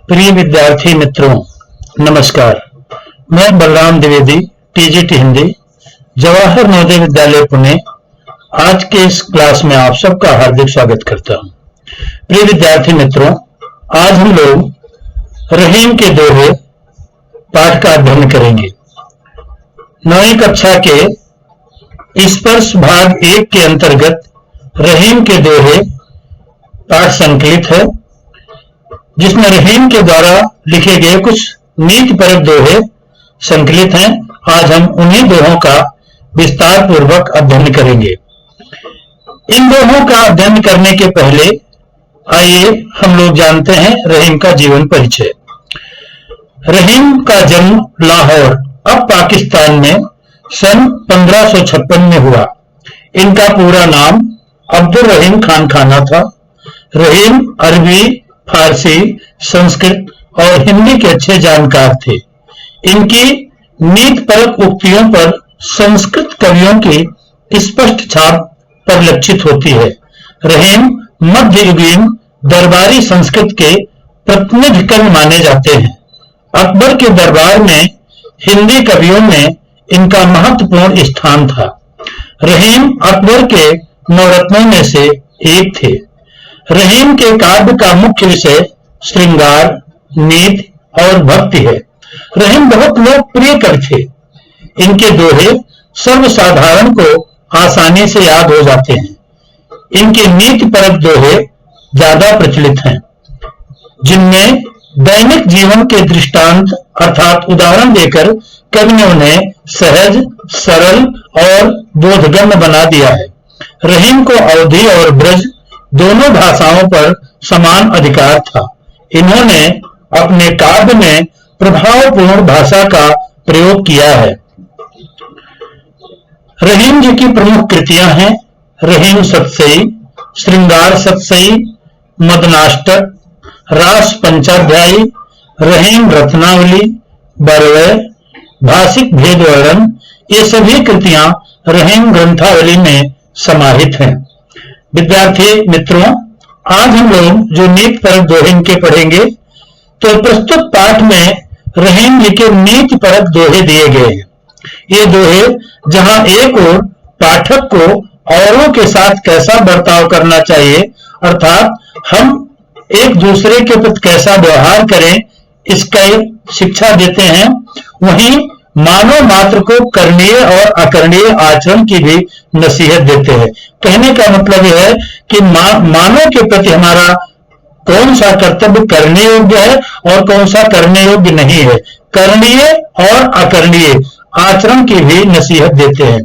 प्रिय विद्यार्थी मित्रों, नमस्कार। मैं बलराम द्विवेदी, टीजीटी हिंदी, जवाहर नवोदय विद्यालय पुणे। आज के इस क्लास में आप सबका हार्दिक स्वागत करता हूं। प्रिय विद्यार्थी मित्रों, आज हम लोग रहीम के दोहे पाठ का अध्ययन करेंगे। 9वीं कक्षा के स्पर्श भाग 1 के अंतर्गत रहीम के दोहे पाठ संकलित है, जिसमें रहीम के द्वारा लिखे गए कुछ नीतिपरक दोहे संकलित हैं। आज हम उन्हीं दोहों का विस्तार पूर्वक अध्ययन करेंगे। इन दोहों का अध्ययन करने के पहले आइए हम लोग जानते हैं रहीम का जीवन परिचय। रहीम का जन्म लाहौर, अब पाकिस्तान में सन 1556 में हुआ। इनका पूरा नाम अब्दुल रहीम खान खाना था। रहीम अरबी, फारसी, संस्कृत और हिंदी के अच्छे जानकार थे। इनकी नीतिपरक उक्तियों पर संस्कृत कवियों की स्पष्ट छाप परिलक्षित होती है। रहीम मध्ययुगीन दरबारी संस्कृत के प्रतिनिधि कवि माने जाते हैं। अकबर के दरबार में हिंदी कवियों में इनका महत्वपूर्ण स्थान था। रहीम अकबर के नवरत्नों में से एक थे। रहीम के काव्य का मुख्य विषय श्रृंगार, नीति और भक्ति है। रहीम बहुत लोकप्रिय कवि थे। इनके दोहे सर्वसाधारण को आसानी से याद हो जाते हैं। इनके नीतिपरक दोहे ज्यादा प्रचलित हैं, जिनमें दैनिक जीवन के दृष्टांत अर्थात उदाहरण देकर कवि ने उन्हें सहज, सरल और बोधगम्य बना दिया है। रहीम को अवधी और ब्रज दोनों भाषाओं पर समान अधिकार था। इन्होंने अपने काव्य में प्रभावपूर्ण भाषा का प्रयोग किया है। रहीम जी की प्रमुख कृतियां हैं रहीम सतसई, श्रृंगार सतसई, मदनाष्टक, रास पंचाध्यायी, रहीम रत्नावली, बरवय, भाषिक भेद वर्णन। ये सभी कृतियां रहीम ग्रंथावली में समाहित हैं। विद्यार्थी मित्रों, आज हम लोग जो नीतिपरक दोहे इनके पढ़ेंगे, तो प्रस्तुत पाठ में रहीम जी के नीतिपरक दोहे दिए गए हैं। ये दोहे जहां एक ओर पाठक को औरों के साथ कैसा बर्ताव करना चाहिए, अर्थात हम एक दूसरे के प्रति कैसा व्यवहार करें, इसका शिक्षा देते हैं, वहीं मानव मात्र को करणीय और अकरणीय आचरण की भी नसीहत देते हैं। कहने का मतलब यह है कि मानव के प्रति हमारा कौन सा कर्तव्य करने योग्य है और कौन सा करने योग्य नहीं है। करणीय और अकरणीय आचरण की भी नसीहत देते हैं।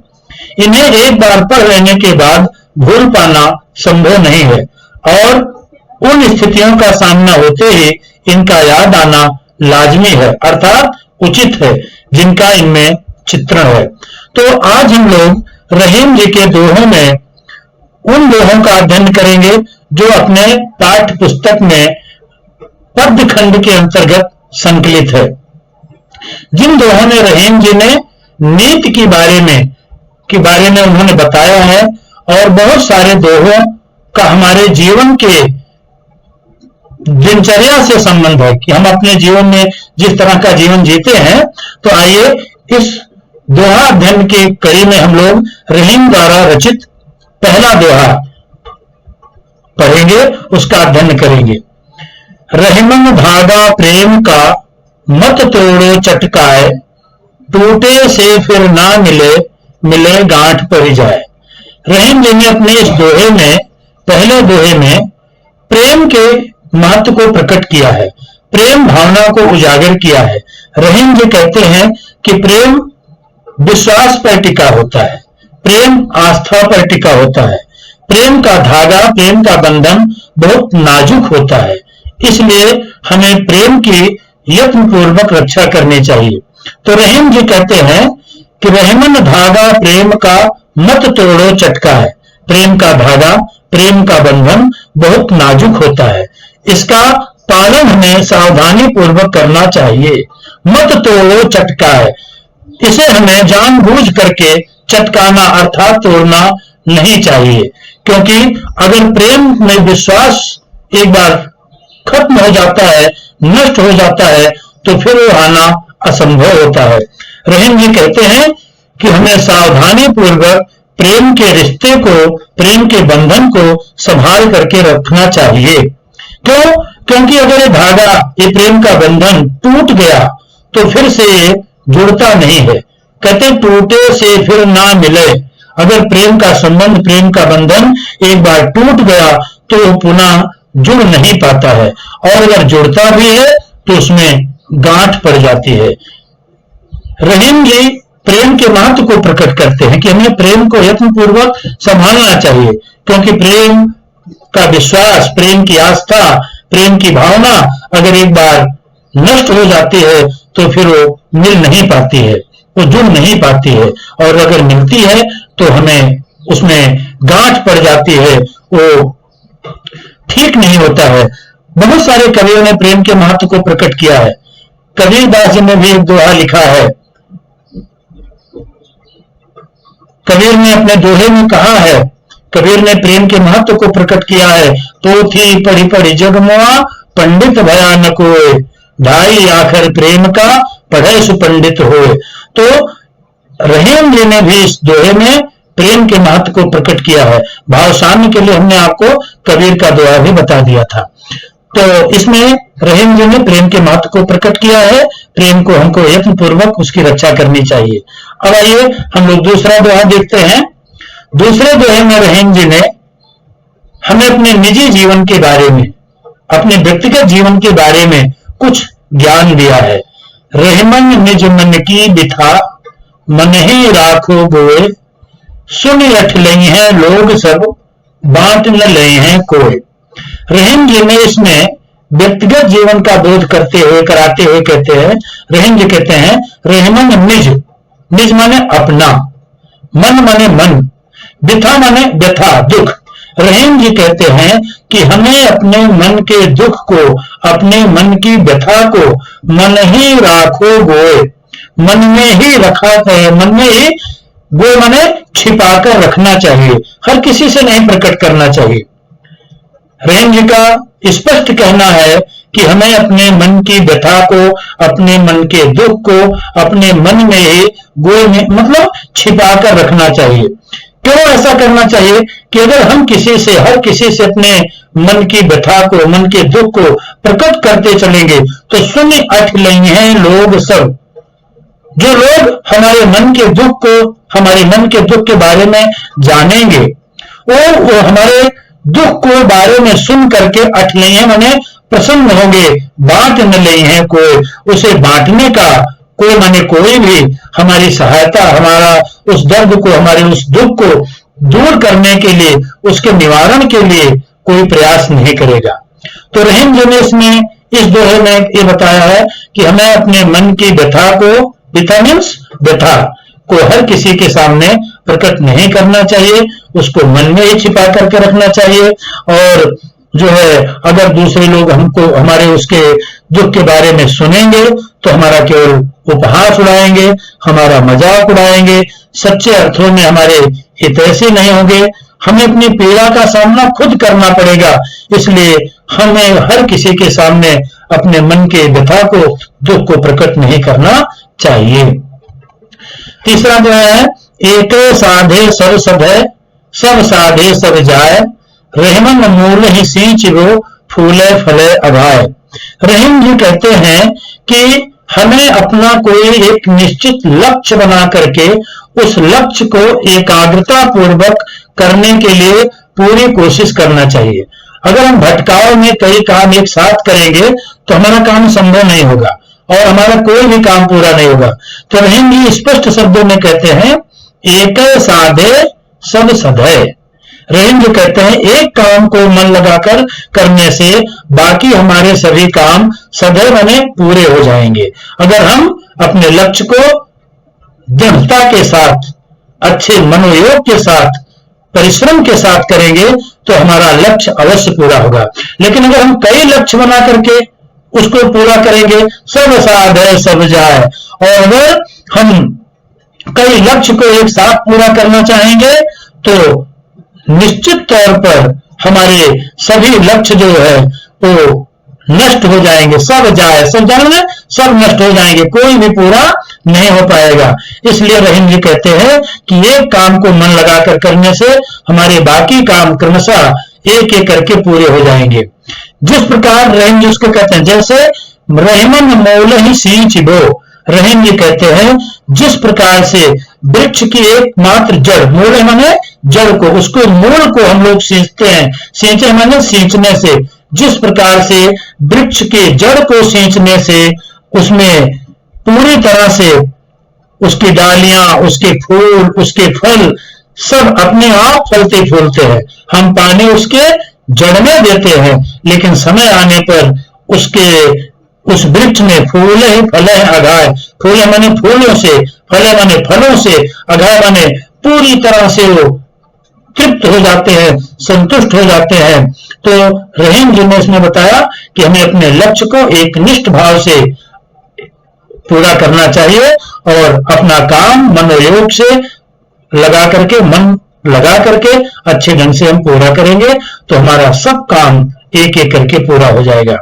इन्हें एक बार पढ़ लेने के बाद भूल पाना संभव नहीं है और उन स्थितियों का सामना होते ही इनका याद आना लाजमी है, अर्थात उचित है, जिनका इनमें चित्रण है। तो आज हम लोग रहीम जी के दोहों में उन दोहों का अध्ययन करेंगे जो अपने पाठ्य पुस्तक में पद्य खंड के अंतर्गत संकलित है। जिन दोहों में रहीम जी ने नीति के बारे में उन्होंने बताया है, और बहुत सारे दोहों का हमारे जीवन के दिनचर्या से संबंध है कि हम अपने जीवन में जिस तरह का जीवन जीते हैं। तो आइए इस दोहा अध्ययन की कड़ी में हम लोग रहीम द्वारा रचित पहला दोहा पढ़ेंगे, उसका अध्ययन करेंगे। रहीमन धागा प्रेम का मत तोड़ो चटकाए, टूटे से फिर ना मिले, मिले गांठ पड़ जाए। रहीम जी ने अपने इस दोहे में, पहले दोहे में प्रेम के महत्व को प्रकट किया है, प्रेम भावना को उजागर किया है। रहीम जी कहते हैं कि प्रेम विश्वास पर टिका होता है, प्रेम आस्था पर टिका होता है, प्रेम का धागा, प्रेम का बंधन बहुत नाजुक होता है, इसलिए हमें प्रेम की यत्नपूर्वक रक्षा करनी चाहिए। तो रहीम जी कहते हैं कि रहीमन धागा प्रेम का मत तोड़ो चटकाए। प्रेम का धागा, प्रेम का बंधन बहुत नाजुक होता है, इसका पालन हमें सावधानी पूर्वक करना चाहिए। मत तोड़ो चटकाए, इसे हमें जानबूझ करके चटकाना अर्थात तोड़ना नहीं चाहिए, क्योंकि अगर प्रेम में विश्वास एक बार खत्म हो जाता है, नष्ट हो जाता है, तो फिर वो आना असंभव होता है। रहीम जी कहते हैं कि हमें सावधानी पूर्वक प्रेम के रिश्ते को, प्रेम के बंधन को संभाल करके रखना चाहिए। क्यों? क्योंकि अगर ये धागा, ये प्रेम का बंधन टूट गया तो फिर से ये जुड़ता नहीं है। कहते टूटे से फिर ना मिले। अगर प्रेम का संबंध, प्रेम का बंधन एक बार टूट गया तो वो पुनः जुड़ नहीं पाता है, और अगर जुड़ता भी है तो उसमें गांठ पड़ जाती है। रहीम जी प्रेम के महत्व को प्रकट करते हैं कि हमें प्रेम को यत्नपूर्वक संभालना चाहिए, क्योंकि प्रेम का विश्वास, प्रेम की आस्था, प्रेम की भावना अगर एक बार नष्ट हो जाती है तो फिर वो मिल नहीं पाती है, वो जुड़ नहीं पाती है, और अगर मिलती है तो हमें उसमें गांठ पड़ जाती है, वो ठीक नहीं होता है। बहुत सारे कवियों ने प्रेम के महत्व को प्रकट किया है। कबीरदास जी ने भी एक दोहा लिखा है। कबीर ने अपने दोहे में कहा है, कबीर ने प्रेम के महत्व को प्रकट किया है। पोथी पढ़ी पढ़ी जगमुआ, पंडित भयानक होए, ढाई आखिर प्रेम का पढ़े सुपंडित होए। तो रहीम जी ने भी इस दोहे में प्रेम के महत्व को प्रकट किया है। भाव साम्य के लिए हमने आपको कबीर का दोहा भी बता दिया था। तो इसमें रहीम जी ने प्रेम के महत्व को प्रकट किया है। प्रेम को हमको यत्न पूर्वक उसकी रक्षा करनी चाहिए। अब आइए हम लोग दूसरा दोहा देखते हैं। दूसरे दोहे में रहीम जी ने हमें अपने निजी जीवन के बारे में, अपने व्यक्तिगत जीवन के बारे में कुछ ज्ञान दिया है। रहमन निज मन की बिथा, मन ही राखो गोए, सुन रख लई हैं लोग सब, बांट न लई हैं कोई। रहीम जी ने इसमें व्यक्तिगत जीवन का बोध करते हुए, कराते हुए कहते हैं, रहीम जी कहते हैं रहमन निज, निज माने अपना, मन माने मन, बिथा माने व्यथा, दुख। रहीम जी कहते हैं कि हमें अपने मन के दुख को, अपने मन की व्यथा को मन ही राखो गोए, मन में ही रखा है, मन में ही गो माने छिपाकर रखना चाहिए, हर किसी से नहीं प्रकट करना चाहिए। रहीम जी का स्पष्ट कहना है कि हमें अपने मन की व्यथा को, अपने मन के दुख को अपने मन में ही गोए में मतलब छिपाकर रखना चाहिए। क्यों ऐसा करना चाहिए कि अगर हम किसी से, हर किसी से अपने मन की व्यथा को, मन के दुख को प्रकट करते चलेंगे तो सुन अठ लई हैं लोग सब। जो लोग हमारे मन के दुख को, हमारे मन के दुख के बारे में जानेंगे, वो हमारे दुख को बारे में सुन करके अठ लई हैं माने प्रसन्न होंगे, बांट न लई हैं कोई, उसे बांटने का कोई माने कोई भी हमारी सहायता, हमारा उस दर्द को, हमारे उस दुख को दूर करने के लिए, उसके निवारण के लिए कोई प्रयास नहीं करेगा। तो रहीम जी ने इसमें, इस दोहे में ये बताया है कि हमें अपने मन की व्यथा को, व्यथा मीन्स व्यथा को हर किसी के सामने प्रकट नहीं करना चाहिए, उसको मन में ही छिपा करके रखना चाहिए। और जो है अगर दूसरे लोग हमको, हमारे उसके दुख के बारे में सुनेंगे तो हमारा केवल उपहास उड़ाएंगे, हमारा मजाक उड़ाएंगे, सच्चे अर्थों में हमारे हितैषी नहीं होंगे। हमें अपनी पीड़ा का सामना खुद करना पड़ेगा, इसलिए हमें हर किसी के सामने अपने मन के व्यथा को, दुख को प्रकट नहीं करना चाहिए। तीसरा जो है, एक साधे सब सधे, सब साधे सब जाए, रहमन मूल ही सींच वो, फूले फले अभाए। रहीम जी कहते हैं कि हमें अपना कोई एक निश्चित लक्ष्य बना करके उस लक्ष्य को एकाग्रता पूर्वक करने के लिए पूरी कोशिश करना चाहिए। अगर हम भटकाव में कई काम एक साथ करेंगे तो हमारा काम संभव नहीं होगा और हमारा कोई भी काम पूरा नहीं होगा। तो रहीम जी स्पष्ट शब्दों में कहते हैं, एक साधे सब सधे। रहीम जी कहते हैं एक काम को मन लगाकर करने से बाकी हमारे सभी काम सदैव बने पूरे हो जाएंगे। अगर हम अपने लक्ष्य को दृढ़ता के साथ, अच्छे मनोयोग के साथ, परिश्रम के साथ करेंगे तो हमारा लक्ष्य अवश्य पूरा होगा। लेकिन अगर हम कई लक्ष्य बना करके उसको पूरा करेंगे, सब साधे सब जाए, और अगर हम कई लक्ष्य को एक साथ पूरा करना चाहेंगे तो निश्चित तौर पर हमारे सभी लक्ष्य जो है वो नष्ट हो जाएंगे, सब जाए, सब जाने सब नष्ट हो जाएंगे, कोई भी पूरा नहीं हो पाएगा। इसलिए रहीम जी कहते हैं कि एक काम को मन लगाकर करने से हमारे बाकी काम क्रमशः एक एक करके पूरे हो जाएंगे। जिस प्रकार रहीम जी उसको कहते हैं, जैसे रहीमन मोल ही सींच बो, रहीम जी कहते हैं जिस प्रकार से वृक्ष की एकमात्र जड़, मूल माने जड़ को, उसको मूल को हम लोग सींचते हैं, सींचे माने सींचने से, जिस प्रकार से वृक्ष के जड़ को सींचने से उसमें पूरी तरह से उसकी डालियां, उसके फूल, उसके फल सब अपने आप फलते फूलते हैं, हम पानी उसके जड़ में देते हैं, लेकिन समय आने पर उसके उस वृक्ष में फूले ही फले अघाय, फूले माने फूलों से, फले माने फलों से, अघाय माने पूरी तरह से वो तृप्त हो जाते हैं, संतुष्ट हो जाते हैं। तो रहीम जी ने इसमें बताया कि हमें अपने लक्ष्य को एक निष्ठ भाव से पूरा करना चाहिए और अपना काम मनोयोग से लगा करके, मन लगा करके अच्छे ढंग से हम पूरा करेंगे तो हमारा सब काम एक एक करके पूरा हो जाएगा।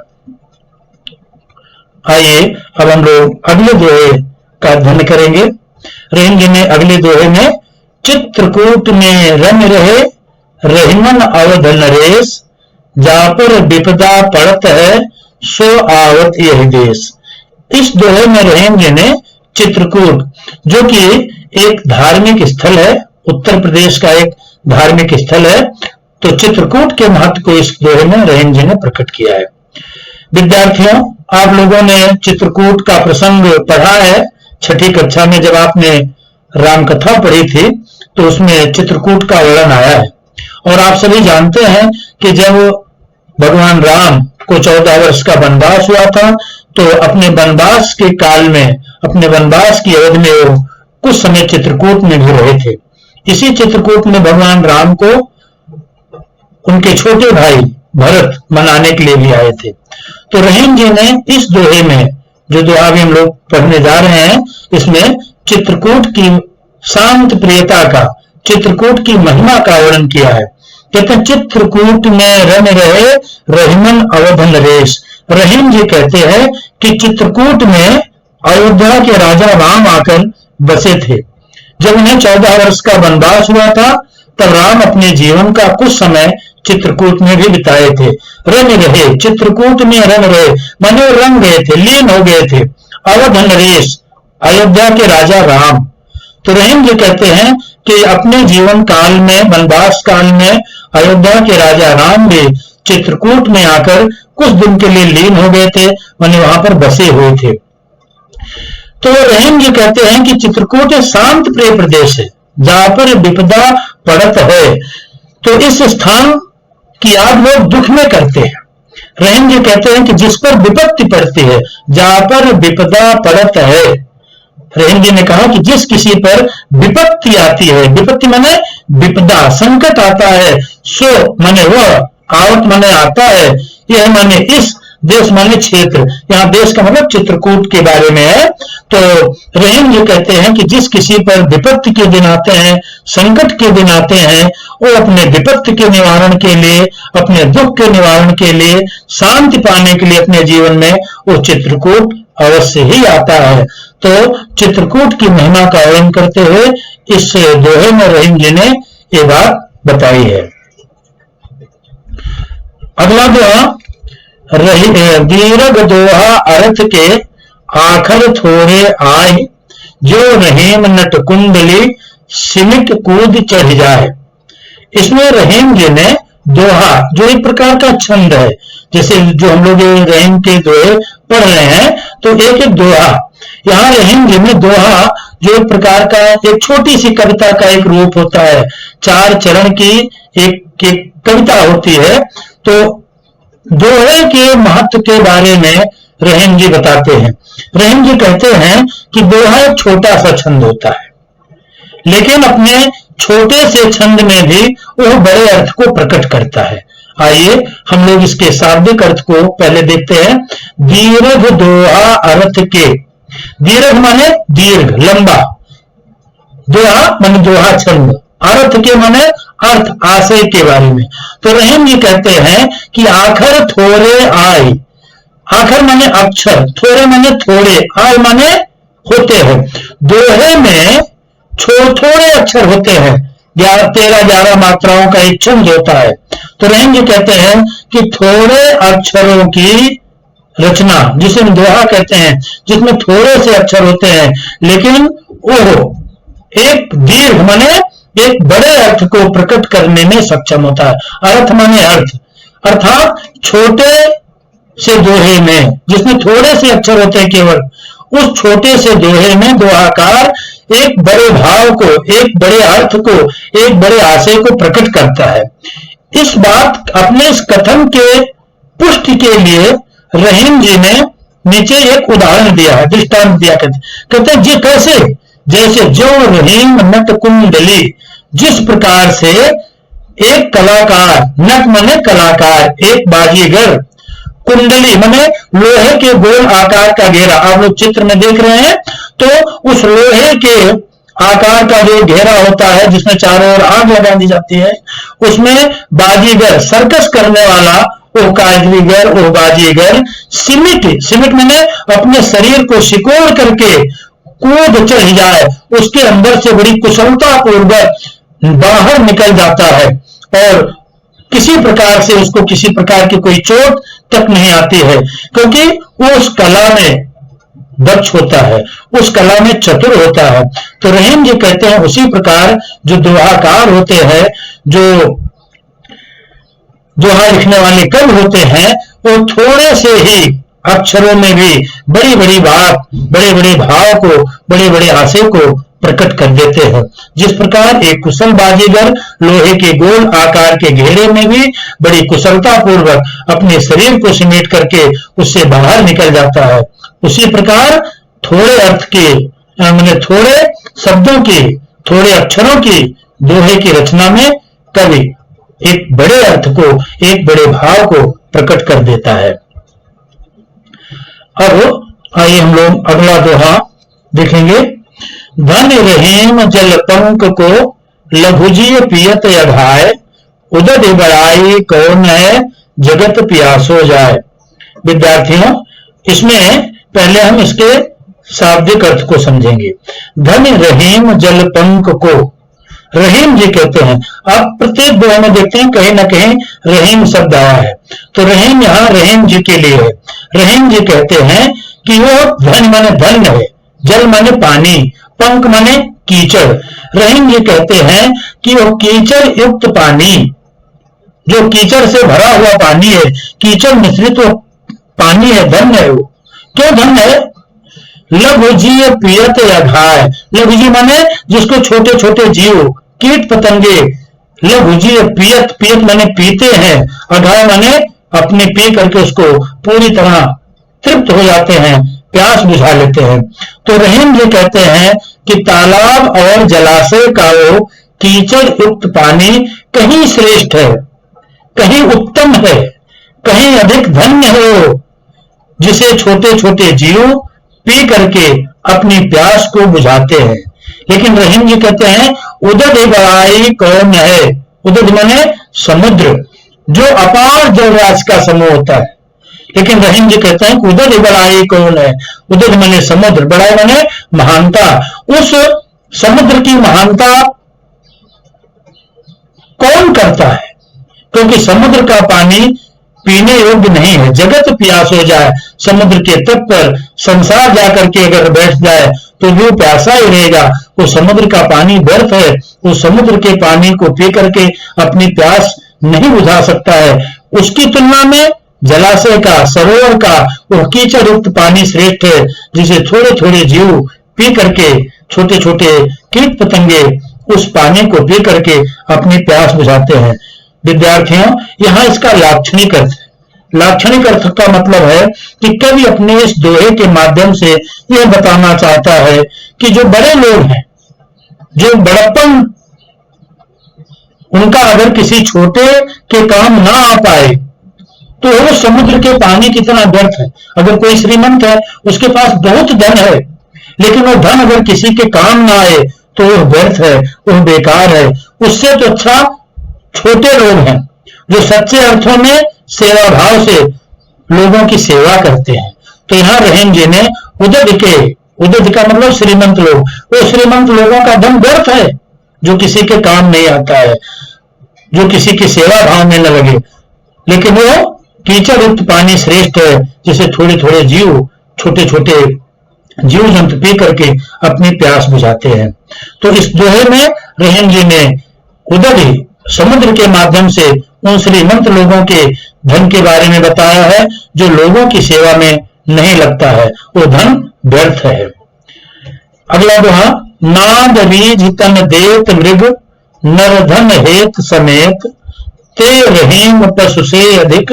आइए अब हम लोग अगले दोहे का अध्ययन करेंगे। रहीम जी ने अगले दोहे में चित्रकूट में रम रहे रहीमन अवध नरेश, जा पर विपदा पड़त है सो आवत यही देश। इस दोहे में रहीम जी ने चित्रकूट, जो कि एक धार्मिक स्थल है, उत्तर प्रदेश का एक धार्मिक स्थल है, तो चित्रकूट के महत्व को इस दोहे में रहीम जी ने प्रकट किया है। विद्यार्थियों, आप लोगों ने चित्रकूट का प्रसंग पढ़ा है छठी कक्षा में, जब आपने राम कथा पढ़ी थी तो उसमें चित्रकूट का वर्णन आया है। और आप सभी जानते हैं कि जब भगवान राम को 14 वर्ष का वनवास हुआ था तो अपने वनवास के काल में, अपने वनवास की अवधि में वो कुछ समय चित्रकूट में भी रहे थे। इसी चित्रकूट में भगवान राम को उनके छोटे भाई भरत मनाने के लिए भी आए थे। तो रहीम जी ने इस दोहे में, जो दोहा हम लोग पढ़ने जा रहे हैं, इसमें चित्रकूट की शांत प्रियता का, चित्रकूट की महिमा का वर्णन किया है। कहते हैं चित्रकूट में रम रहे रहीमन अवध नरेश। रहीम जी कहते हैं कि चित्रकूट में अयोध्या के राजा राम आकर बसे थे। जब उन्हें 14 वर्ष का वनवास हुआ था तब राम अपने जीवन का कुछ समय चित्रकूट में भी बिताए थे। रम रहे, चित्रकूट में रम रहे माने रंग गए थे, लीन हो गए थे। अवध नरेश, अयोध्या के राजा राम। तो रहीम जी कहते हैं कि अपने जीवन काल में, वनवास काल में अयोध्या के राजा राम भी चित्रकूट में आकर कुछ दिन के लिए लीन हो गए थे, माने वहां पर बसे हुए थे। तो रहीम जी कहते हैं कि चित्रकूट शांत प्रिय प्रदेश है जहां पर विपदा पड़त है। तो इस स्थान की याद लोग दुख में करते हैं। रहीम जी कहते हैं कि जिस पर विपत्ति पड़ती है, जहां पर विपदा पड़त है, रहीम जी ने कहा कि जिस किसी पर विपत्ति आती है, विपत्ति माने विपदा, संकट आता है, सो माने वह, आवत माने आता है, यह माने इस, देश माने क्षेत्र, यहाँ देश का मतलब चित्रकूट के बारे में है। तो रहीम जी कहते हैं कि जिस किसी पर विपत्ति के दिन आते हैं, संकट के दिन आते हैं, वो अपने विपत्ति के निवारण के लिए, अपने दुख के निवारण के लिए, शांति पाने के लिए अपने जीवन में वो चित्रकूट अवश्य ही आता है। तो चित्रकूट की महिमा का वर्णन करते हुए इस दोहे में रहीम जी ने ये बात बताई है। अगला दोहा, दीर्घ दोहा अर्थ के आखर थोड़े आए, जो रहीम नट कुंडली सिमिट कूद चढ़ जाए। इसमें रहीम जी ने दोहा, जो एक प्रकार का छंद है, जैसे जो हम लोग रहीम के दोहे पढ़ रहे हैं, तो एक एक दोहा, यहाँ रहीम जी में दोहा जो एक प्रकार का, एक छोटी सी कविता का एक रूप होता है, 4 चरण की एक कविता होती है। तो दोहे के महत्व के बारे में रहीम जी बताते हैं। रहीम जी कहते हैं कि दोहा एक छोटा सा छंद होता है, लेकिन अपने छोटे से छंद में भी वह बड़े अर्थ को प्रकट करता है। आइए हम लोग इसके शाब्दिक अर्थ को पहले देखते हैं। दीर्घ दोहा अर्थ के, दीर्घ माने दीर्घ, लंबा, दोहा माने दोहा छंद, अर्थ के माने अर्थ, आशय के बारे में। तो रहीम जी कहते हैं कि आखर थोड़े आए, आखर माने अक्षर, थोड़े माने थोड़े, आल माने होते हैं। दोहे में थोड़े अक्षर होते हैं, 13-11 मात्राओं का एक छंद होता है। तो रहीम जी कहते हैं कि थोड़े अक्षरों की रचना, जिसे हम दोहा कहते हैं, जिसमें थोड़े से अक्षर होते हैं, लेकिन वो एक दीर्घ माने एक बड़े अर्थ को प्रकट करने में सक्षम होता है। अर्थ माने अर्थ, अर्थात छोटे से दोहे में, जिसमें थोड़े से अक्षर होते हैं केवल, उस छोटे से दोहे में दोहाकार एक बड़े भाव को, एक बड़े अर्थ को, एक बड़े आशय को प्रकट करता है। इस बात, अपने इस कथन के पुष्टि के लिए रहीम जी ने नीचे एक उदाहरण दिया है, दृष्टांत दिया। कहते जी कैसे, जैसे जो रहीम नट कुंडली, जिस प्रकार से एक कलाकार, नट माने कलाकार, एक बाजीगर, कुंडली माने लोहे के गोल आकार का घेरा, आप लोग चित्र में देख रहे हैं, तो उस लोहे के आकार का जो घेरा होता है, जिसमें चारों ओर आग लगा दी जाती है, उसमें बाजीगर, सर्कस करने वाला वो कारीगर, वो बाजीगर सिमिट माने अपने शरीर को सिकोड़ करके कूद चढ़ जाए, उसके अंदर से बड़ी कुशलता पूर्वक बाहर निकल जाता है और किसी प्रकार से उसको किसी प्रकार की कोई चोट तक नहीं आती है, क्योंकि वो उस कला में दक्ष होता है, उस कला में चतुर होता है। तो रहीम जी कहते हैं उसी प्रकार जो दोहाकार होते हैं, जो दोहा लिखने वाले कवि होते हैं, वो थोड़े से ही अक्षरों में भी बड़ी बड़ी बात, बड़े बड़े भाव को, बड़े बड़े आशय को प्रकट कर देते हैं। जिस प्रकार एक कुशल बाजीगर लोहे के गोल आकार के घेरे में भी बड़ी कुशलता पूर्वक अपने शरीर को समेट करके उससे बाहर निकल जाता है, उसी प्रकार थोड़े अर्थ के, मैंने थोड़े शब्दों की, थोड़े अक्षरों की दोहे की रचना में कवि एक बड़े अर्थ को, एक बड़े भाव को प्रकट कर देता है। अब आइए हम लोग अगला दोहा देखेंगे। धन रहीम जल पंक को लघुजी पियत अघाय, उदद बड़ाई कौन है जगत प्यासो जाए। विद्यार्थियों, इसमें पहले हम इसके शाब्दिक अर्थ को समझेंगे। धन रहीम जल पंक को रहीम जी कहते हैं। आप प्रत्येक दोहे में देखते हैं कहीं ना कहीं रहीम शब्द आया है, तो रहीम यहाँ रहीम जी के लिए है। रहीम जी कहते हैं कि वो धन माने धन्य है, जल माने पानी, पंक माने कीचड़। रहीम जी कहते हैं कि वो कीचड़ युक्त पानी, जो कीचड़ से भरा हुआ पानी है, कीचड़ मिश्रित वो पानी है, धन्य है वो। क्यों धन्य है? लघुजी पियत अघाय, लघुजी माने जिसको छोटे छोटे जीव, कीट पतंगे, लघुजी पियत, पियत माने पीते हैं, अघाय माने अपने पी करके उसको पूरी तरह तृप्त हो जाते हैं, प्यास बुझा लेते हैं। तो रहीम जी कहते हैं कि तालाब और जलाशय का वो कीचड़ युक्त पानी कहीं श्रेष्ठ है, कहीं उत्तम है, कहीं अधिक धन्य हो, जिसे छोटे छोटे जीव पी करके अपनी प्यास को बुझाते हैं। लेकिन रहीम जी कहते हैं उदद बड़ाई कौन है। उदद माने समुद्र, जो अपार जलराशि का समूह होता है। लेकिन रहीम जी कहते हैं कि उदद बड़ाई कौन है। उदद माने समुद्र, बड़ाई माने महानता। उस समुद्र की महानता कौन करता है? क्योंकि समुद्र का पानी पीने योग्य नहीं है, जगत प्यास हो जाए, समुद्र के तट पर संसार जाकर के अगर बैठ जाए तो वो प्यासा ही रहेगा। वो समुद्र का पानी व्यर्थ है, वो समुद्र के पानी को पी करके अपनी प्यास नहीं बुझा सकता है। उसकी तुलना में जलाशय का, सरोवर का वो कीचड़ युक्त पानी श्रेष्ठ है, जिसे थोड़े थोड़े जीव पी करके, छोटे छोटे कीट पतंगे उस पानी को पी करके अपनी प्यास बुझाते हैं। विद्यार्थियों, यहाँ इसका लाक्षणिक अर्थ है। लाक्षणिक अर्थ का मतलब है कि कवि अपने इस दोहे के माध्यम से यह बताना चाहता है कि जो बड़े लोग हैं, जो बड़प्पन उनका अगर किसी छोटे के काम ना आ पाए तो वो समुद्र के पानी कितना व्यर्थ है। अगर कोई श्रीमंत है, उसके पास बहुत धन है, लेकिन वो धन अगर किसी के काम ना आए तो वह व्यर्थ है, वह बेकार है। उससे तो अच्छा छोटे लोग हैं जो सच्चे अर्थों में सेवा भाव से लोगों की सेवा करते हैं। तो यहाँ रहीम जी ने उदद का मतलब श्रीमंत लोग, वो श्रीमंत लोगों का धन व्यर्थ है जो किसी के काम नहीं आता है, जो किसी की सेवा भाव में न लगे, लेकिन वो कीचड़ युक्त पानी श्रेष्ठ है जिसे थोड़े थोड़े जीव, छोटे छोटे जीव जंतु पी करके अपनी प्यास बुझाते हैं। तो इस दोहे में रहीम जी ने उदरी समुद्र के माध्यम से उन श्रीमंत लोगों के धन के बारे में बताया है जो लोगों की सेवा में नहीं लगता है, वो धन व्यर्थ है। अगला दोहा, नाद बीज तन देत मृग नर धन हेत समेत ते रहीम पशु से अधिक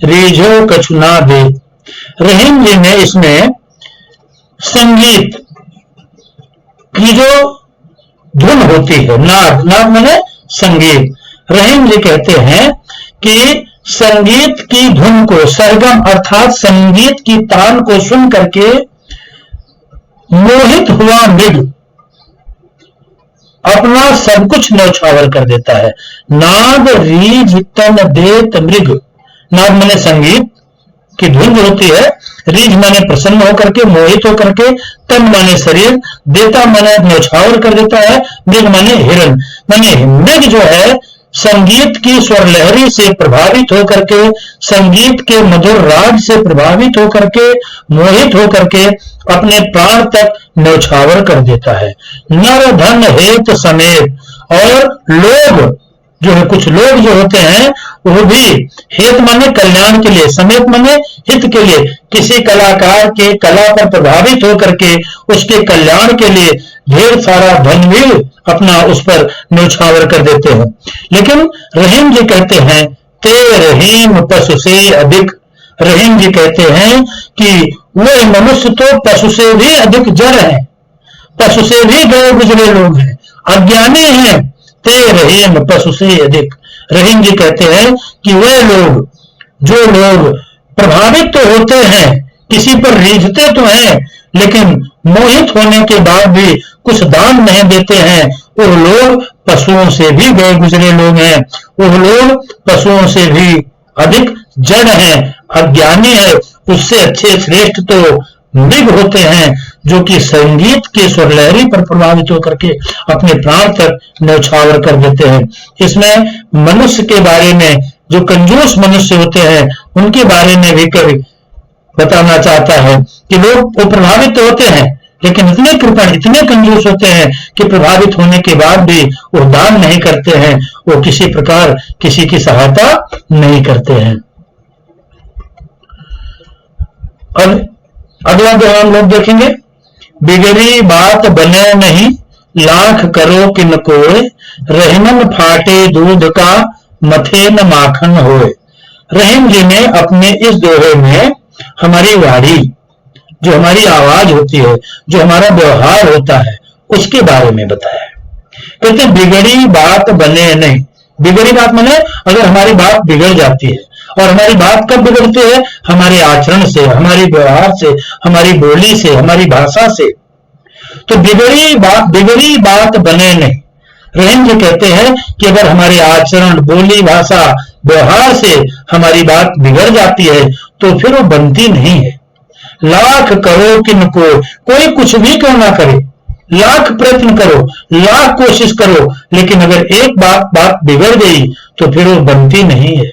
रीझो कछु ना दे। रहीम जी ने इसमें संगीत की जो धुन होती है, नाद माने संगीत, रहीम जी कहते हैं कि संगीत की धुन को, सरगम अर्थात संगीत की तान को सुन करके मोहित हुआ मृग अपना सब कुछ न्यौछावर कर देता है। नाद रीझ तन देत मृग, नाद माने संगीत की धुन जो होती है, रीझ माने प्रसन्न होकर के, मोहित होकर के, तन माने शरीर, देता माने न्यौछावर कर देता है, मृग माने हिरण। माने मृग जो है संगीत की स्वर लहरी से प्रभावित होकर के, संगीत के मधुर राग से प्रभावित होकर के, मोहित होकर के अपने प्राण तक न्यौछावर कर देता है। नर धन हेत समेत, और लोग जो है, कुछ लोग जो होते हैं वो भी हेत माने कल्याण के लिए, समेत माने हित के लिए, किसी कलाकार के कला पर प्रभावित होकर के उसके कल्याण के लिए ढेर सारा धन भी अपना उस पर न्यौछावर कर देते हैं। लेकिन रहीम जी कहते हैं ते रहीम पशु से अधिक, रहीम जी कहते हैं कि वे मनुष्य तो पशु से भी अधिक जड़ है, पशु से भी गए गुजरे लोग हैं, अज्ञानी हैं। ते रहीम पशु से अधिक, रहीम जी कहते हैं कि वे लोग, जो लोग प्रभावित तो होते हैं, किसी पर रीझते तो हैं, लेकिन मोहित होने के बाद भी कुछ दान नहीं देते हैं, वो लोग पशुओं से भी गए गुजरे लोग हैं, वो लोग पशुओं से भी अधिक जड़ हैं, अज्ञानी है। उससे अच्छे श्रेष्ठ तो मृग होते हैं जो कि संगीत के स्वर लहरी पर प्रभावित होकर के अपने प्राण तक न्यौछावर कर देते हैं। इसमें मनुष्य के बारे में, जो कंजूस मनुष्य होते हैं उनके बारे में भी कवि बताना चाहता है कि लोग वो प्रभावित होते हैं, लेकिन इतने कृपण, इतने कंजूस होते हैं कि प्रभावित होने के बाद भी वो दान नहीं करते हैं, वो किसी प्रकार किसी की सहायता नहीं करते हैं। अब अगला जो हम लोग देखेंगे, बिगड़ी बात बने नहीं लाख करो किन कोय, रहीमन फाटे दूध का मथे न माखन होए। रहीम जी ने अपने इस दोहे में हमारी वाणी, जो हमारी आवाज होती है, जो हमारा व्यवहार होता है, उसके बारे में बताया है। कहते बिगड़ी बात बने नहीं, बिगड़ी बात माने अगर हमारी बात बिगड़ जाती है, और हमारी बात कब बिगड़ती है? हमारे आचरण से, हमारे व्यवहार से, हमारी बोली से, हमारी भाषा से। तो बिगड़ी बात बने नहीं। रहीम जी कहते हैं कि अगर हमारे आचरण, बोली, भाषा, व्यवहार से हमारी बात बिगड़ जाती है तो फिर वो बनती नहीं है। लाख करो किनको, कोई कुछ भी क्यों ना करे, लाख प्रयत्न करो, लाख कोशिश करो, लेकिन अगर एक बात बिगड़ गई तो फिर वो बनती नहीं है।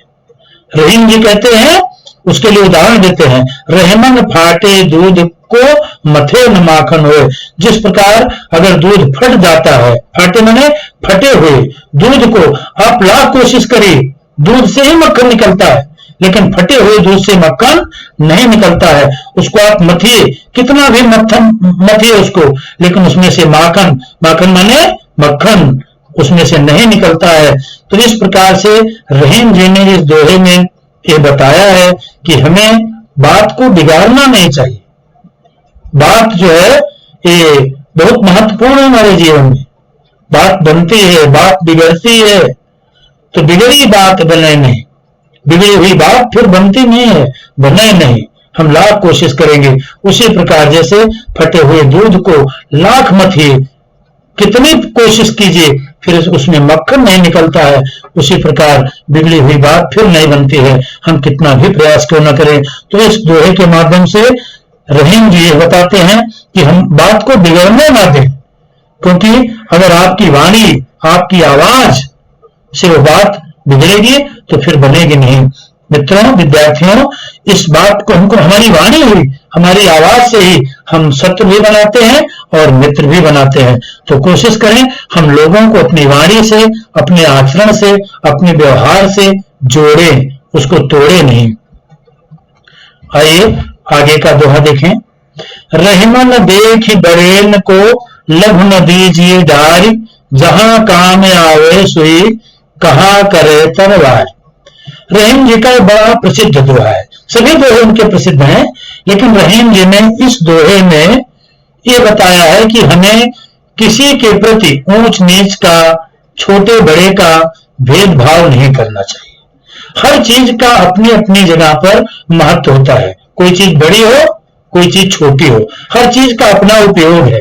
रहीम जी कहते हैं, उसके लिए उदाहरण देते हैं, रहमन फाटे दूध को मथे न माखन हो। जिस प्रकार अगर दूध फट जाता है, फाटे माने फटे हुए दूध को आप लाख कोशिश करिए, दूध से ही मक्खन निकलता है, लेकिन फटे हुए दूध से मक्खन नहीं निकलता है। उसको आप मथिए, कितना भी मथिए उसको, लेकिन उसमें से माखन माने मक्खन उसमें से नहीं निकलता है। तो इस प्रकार से रहीम जी ने इस दोहे में ये बताया है कि हमें बात को बिगाड़ना नहीं चाहिए। बात जो है ये बहुत महत्वपूर्ण है हमारे जीवन में। बात बनती है, बात बिगड़ती है, तो बिगड़ी बात बने नहीं, बिगड़ी हुई बात फिर बनती नहीं है, बने नहीं। हम लाख कोशिश करेंगे, उसी प्रकार जैसे फटे हुए दूध को लाख मथिए, कितनी कोशिश कीजिए, फिर उसमें मक्खन नहीं निकलता है, उसी प्रकार बिगड़ी हुई बात फिर नहीं बनती है, हम कितना भी प्रयास क्यों न करें। तो इस दोहे के माध्यम से रहीम जी ये बताते हैं कि हम बात को बिगड़ने ना दें, क्योंकि अगर आपकी वाणी, आपकी आवाज से वो बात बिगड़ेगी तो फिर बनेगी नहीं। मित्रों, विद्यार्थियों, इस बात को हमको हमारी वाणी हुई, हमारी आवाज से ही हम शत्रु भी बनाते हैं और मित्र भी बनाते हैं। तो कोशिश करें हम लोगों को अपनी वाणी से, अपने आचरण से, अपने व्यवहार से जोड़ें, उसको तोड़े नहीं। आइए आगे का दोहा देखें। रहीमन देख बड़ेन को लघु न दीजिए डारी, जहां काम आवे सुई कहा करे तरवार। रहीम जी का बड़ा प्रसिद्ध दोहा है, सभी दोहे उनके प्रसिद्ध हैं, लेकिन रहीम जी ने इस दोहे में ये बताया है कि हमें किसी के प्रति ऊंच नीच का, छोटे बड़े का भेदभाव नहीं करना चाहिए। हर चीज का अपनी अपनी जगह पर महत्व होता है, कोई चीज बड़ी हो, कोई चीज छोटी हो, हर चीज का अपना उपयोग है।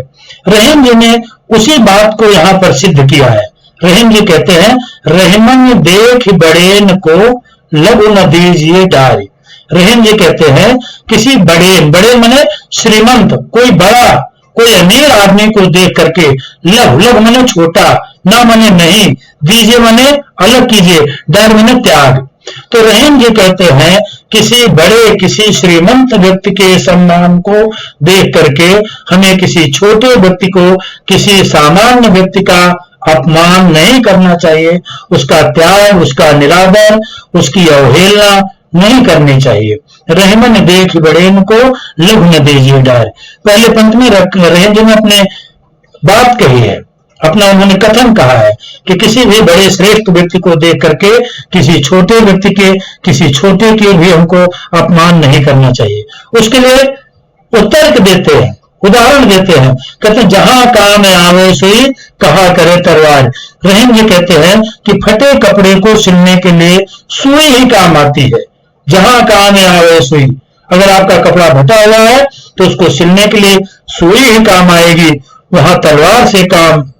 रहीम जी ने उसी बात को यहाँ पर सिद्ध किया है। रहीम जी कहते हैं, रहीमन देख बड़ेन को लघु न दीजिए डारी। रहीम जी कहते हैं किसी बड़े, बड़े माने श्रीमंत, कोई बड़ा, कोई अमीर आदमी को देख करके, लघु, लघु माने छोटा, ना माने नहीं, दीजिए माने अलग कीजिए, डार माने त्याग। तो रहीम जी कहते हैं किसी बड़े, किसी श्रीमंत व्यक्ति के सम्मान को देख करके हमें किसी छोटे व्यक्ति को, किसी सामान्य व्यक्ति का अपमान नहीं करना चाहिए, उसका त्याग, उसका निरादर, उसकी अवहेलना नहीं करनी चाहिए। रहीमन देख बड़ेन को लघु न दीजिए डार। पहले पंक्ति में रहीम जी ने अपने बात कही है, अपना उन्होंने कथन कहा है कि किसी भी बड़े श्रेष्ठ व्यक्ति को देख करके किसी छोटे व्यक्ति के, किसी छोटे के भी हमको अपमान नहीं करना चाहिए। उसके लिए उत्तर देते हैं, उदाहरण देते हैं, कहते हैं जहां काम आवे सुई कहा करे तरवार। रहीम जी कहते हैं कि फटे कपड़े को सिलने के लिए सुई ही काम आती है। जहां काम आवे सुई, अगर आपका कपड़ा फटा हुआ है तो उसको सिलने के लिए सुई ही काम आएगी, वहां तलवार से काम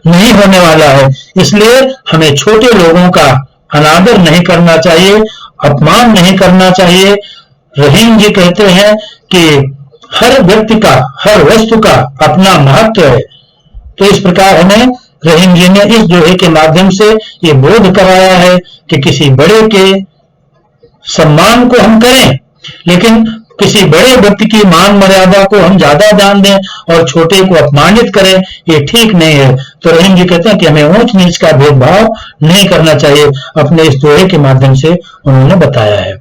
नहीं होने वाला है। इसलिए हमें छोटे लोगों का अनादर नहीं करना चाहिए, अपमान नहीं करना चाहिए। रहीम जी कहते हैं कि हर व्यक्ति का, हर वस्तु का अपना महत्व है। तो इस प्रकार हमें रहीम जी ने इस दोहे के माध्यम से ये बोध कराया है कि किसी बड़े के सम्मान को हम करें, लेकिन किसी बड़े व्यक्ति की मान मर्यादा को हम ज्यादा ध्यान दें और छोटे को अपमानित करें, ये ठीक नहीं है। तो रहीम जी कहते हैं कि हमें ऊंच नीच का भेदभाव नहीं करना चाहिए, अपने इस दोहे के माध्यम से उन्होंने बताया है।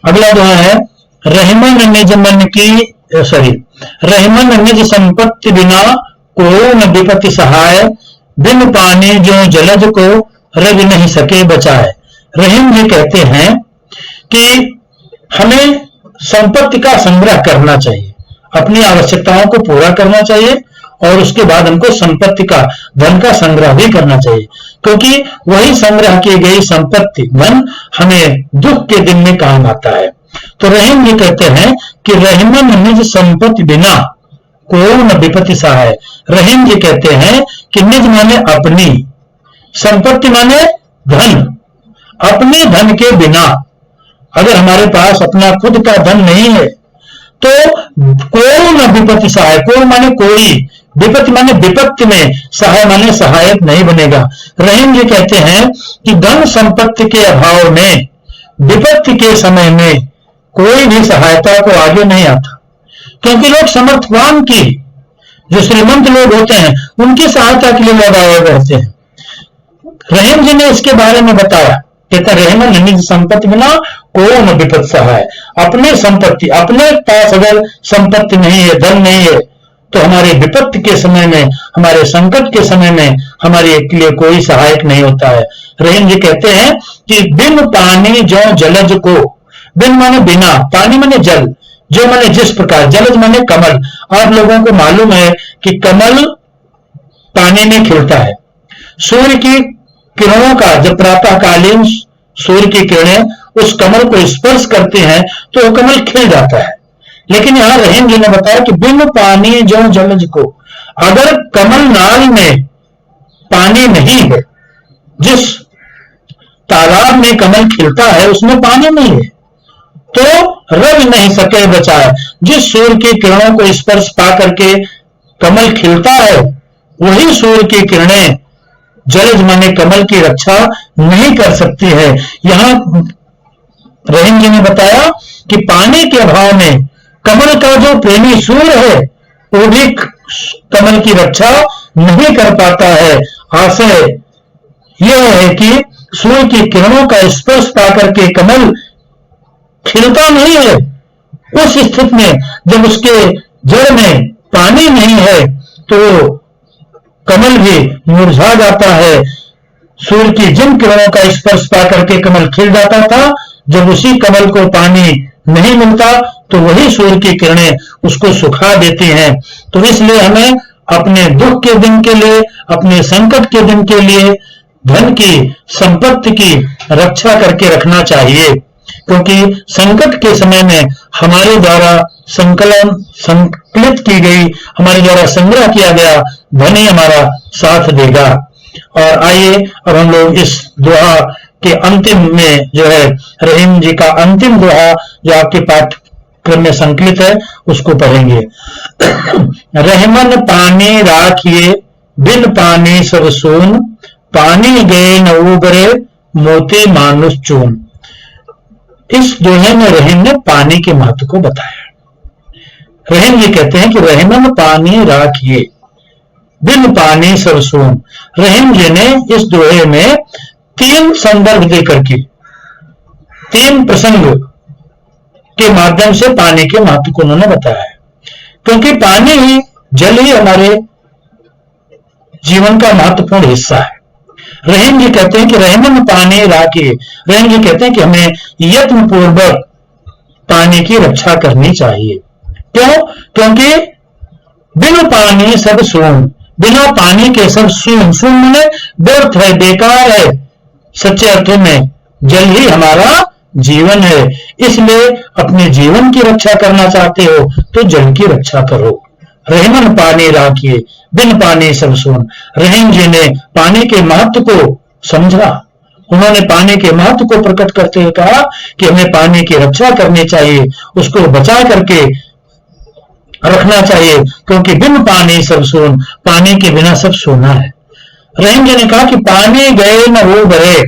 अगला दोहा है, रहीमन निज मन की रहीमन निज संपत्ति बिना को न विपत्ति सहाय, बिन पानी जो जलज को रग नहीं सके बचाए। रहीम जी कहते हैं कि हमें संपत्ति का संग्रह करना चाहिए, अपनी आवश्यकताओं को पूरा करना चाहिए और उसके बाद हमको संपत्ति का, धन का संग्रह भी करना चाहिए, क्योंकि वही संग्रह की गई संपत्ति, धन हमें दुख के दिन में काम आता है। तो रहीम जी कहते हैं कि रहीमन निज संपत्ति बिना को न विपत्ति सहाय। रहीम जी कहते हैं कि निज माने अपनी, संपत्ति माने धन, अपने धन के बिना, अगर हमारे पास अपना खुद का धन नहीं है तो को न विपत्ति सहाय, को माने कोई, विपत्ति माने विपत्ति में, सहाय माने सहायक नहीं बनेगा। रहीम जी कहते हैं कि धन संपत्ति के अभाव में, विपत्ति के समय में कोई भी सहायता को आगे नहीं आता, क्योंकि लोग समर्थवान की, जो श्रीमंत लोग होते हैं उनकी सहायता के लिए लोग आए रहते हैं। रहीम जी ने इसके बारे में बताया, कहता रहीमन निज संपत्ति बिना को न विपत्ति सहाय। अपने संपत्ति, अपने पास अगर संपत्ति नहीं है, धन नहीं है, तो हमारे विपत्ति के समय में, हमारे संकट के समय में हमारे लिए कोई सहायक नहीं होता है। रहीम जी कहते हैं कि बिन पानी जो जलज को, बिन माने बिना, पानी माने जल, जो माने जिस प्रकार, जलज माने कमल। आप लोगों को मालूम है कि कमल पानी में खिलता है। सूर्य की किरणों का, जब प्रातःकालीन सूर्य की किरणें उस कमल को स्पर्श करते हैं तो वो कमल खिल जाता है। लेकिन यहां रहीम जी ने बताया कि बिन पानी जो जलज को, अगर कमल नाल में पानी नहीं है। जिस तालाब में कमल खिलता है उसमें पानी नहीं है तो रव नहीं सके बचाए। जिस सूर्य की किरणों को स्पर्श पा करके कमल खिलता है वही सूर्य की किरणें जलज माने कमल की रक्षा नहीं कर सकती है। यहां रहीम जी ने बताया कि पानी के अभाव में कमल का जो प्रेमी सूर्य है वो भी कमल की रक्षा नहीं कर पाता है। आशय यह है कि सूर्य की किरणों का स्पर्श पाकर के कमल खिलता नहीं है। उस स्थिति में जब उसके जड़ में पानी नहीं है तो कमल भी मुरझा जाता है। सूर्य की जिन किरणों का स्पर्श पाकर के कमल खिल जाता था, जब उसी कमल को पानी नहीं मिलता तो वही सूर्य की किरणें उसको सुखा देती हैं। तो इसलिए हमें अपने दुख के दिन के लिए, अपने संकट के दिन के लिए धन की, संपत्ति की रक्षा करके रखना चाहिए, क्योंकि संकट के समय में हमारे द्वारा संकलित की गई, हमारे द्वारा संग्रह किया गया धन ही हमारा साथ देगा। और आइए अब हम लोग इस दुआ के अंतिम में जो है रहीम जी का अंतिम दुआ जो आपके पाठ्यक्रम में संकलित है उसको पढ़ेंगे। रहमन पानी राखिए बिन पानी सब सून, पानी गए न उबरे मोती मानुष चून। इस दोहे में रहीम ने पानी के महत्व को बताया। रहीम जी कहते हैं कि रहमन पानी राखिए बिन पानी सब सून। रहीम जी ने इस दोहे में 3 संदर्भ देकर के 3 प्रसंग के माध्यम से पानी के महत्व को उन्होंने बताया है, क्योंकि पानी ही, जल ही हमारे जीवन का महत्वपूर्ण हिस्सा है। रहीम जी कहते हैं कि रहमन पानी राखिए। रहीम जी कहते हैं कि हमें यत्न पूर्वक पानी की रक्षा करनी चाहिए। क्यों? क्योंकि बिन पानी सब सून, बिना पानी के सब शून्य। शून्य माने व्यर्थ है, बेकार है। सच्चे अर्थों में जल ही हमारा जीवन है। इसलिए अपने जीवन की रक्षा करना चाहते हो तो जल की रक्षा करो। रहमन पानी राखिए बिन पानी सब सून। रहीम जी ने पानी के महत्व को समझा। उन्होंने पानी के महत्व को प्रकट करते हुए कहा कि हमें पानी की रक्षा करनी चाहिए, उसको बचा करके रखना चाहिए, क्योंकि बिन पानी सब सून, पानी के बिना सब सोना है। रहीम जी ने कहा कि पानी गए न वो भरे।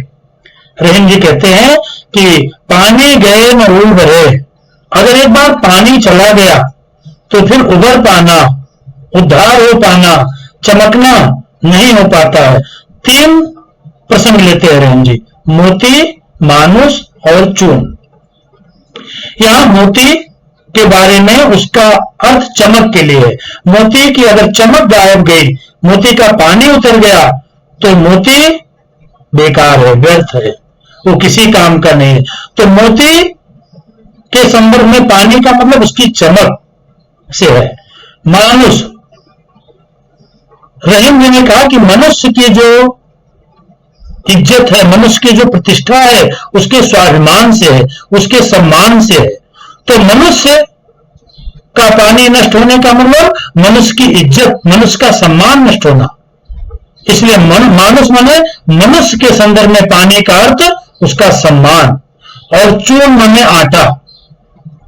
रहीम जी कहते हैं कि पानी गए न वो भरे। अगर एक बार पानी चला गया तो फिर उभर पाना, उद्धार हो पाना, चमकना नहीं हो पाता है। 3 प्रसंग लेते हैं रहीम जी, मोती, मानुष और चून। यहां मोती के बारे में उसका अर्थ चमक के लिए है। मोती की अगर चमक गायब गई, मोती का पानी उतर गया तो मोती बेकार है, व्यर्थ है, वो किसी काम का नहीं है। तो मोती के संदर्भ में पानी का मतलब उसकी चमक से है। मानुष, रहीम जी ने कहा कि मनुष्य की जो इज्जत है, मनुष्य की जो प्रतिष्ठा है, उसके स्वाभिमान से है, उसके सम्मान से है। तो मनुष्य का पानी नष्ट होने का मतलब मनुष्य की इज्जत, मनुष्य का सम्मान नष्ट होना। इसलिए मानुष माने मनुष्य के संदर्भ में पानी का अर्थ उसका सम्मान। और चून माने आटा।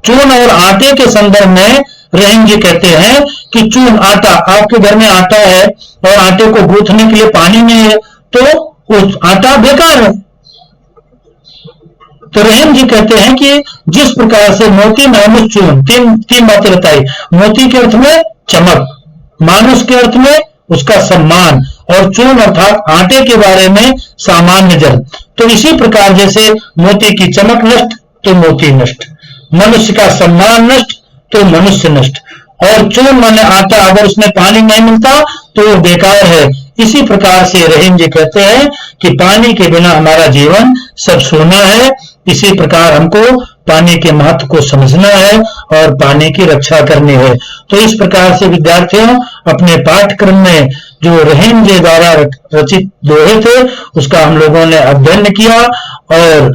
चून और आटे के संदर्भ में रहीम जी कहते हैं कि चून, आटा, आपके घर में आटा है और आटे को गूंथने के लिए पानी नहीं है तो उस आटा बेकार है। तो रहीम जी कहते हैं कि जिस प्रकार से मोती, मानुष, चून, तीन बातें बताई। मोती के अर्थ में चमक, मानुष के अर्थ में उसका सम्मान, और चून अर्थात आटे के बारे में सामान्य जल। तो इसी प्रकार जैसे मोती की चमक नष्ट तो मोती नष्ट, मनुष्य का सम्मान नष्ट तो मनुष्य नष्ट, और चून माने आटा, अगर उसमें पानी नहीं मिलता तो वो बेकार है। इसी प्रकार से रहीम जी कहते हैं कि पानी के बिना हमारा जीवन सब सोना है। इसी प्रकार हमको पानी के महत्व को समझना है और पानी की रक्षा करनी है। तो इस प्रकार से विद्यार्थियों, अपने पाठ्यक्रम में जो रहीम जी द्वारा रचित दोहे थे उसका हम लोगों ने अध्ययन किया, और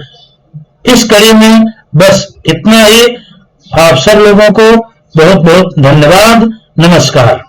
इस कड़ी में बस इतना ही। आप सब लोगों को बहुत बहुत धन्यवाद। नमस्कार।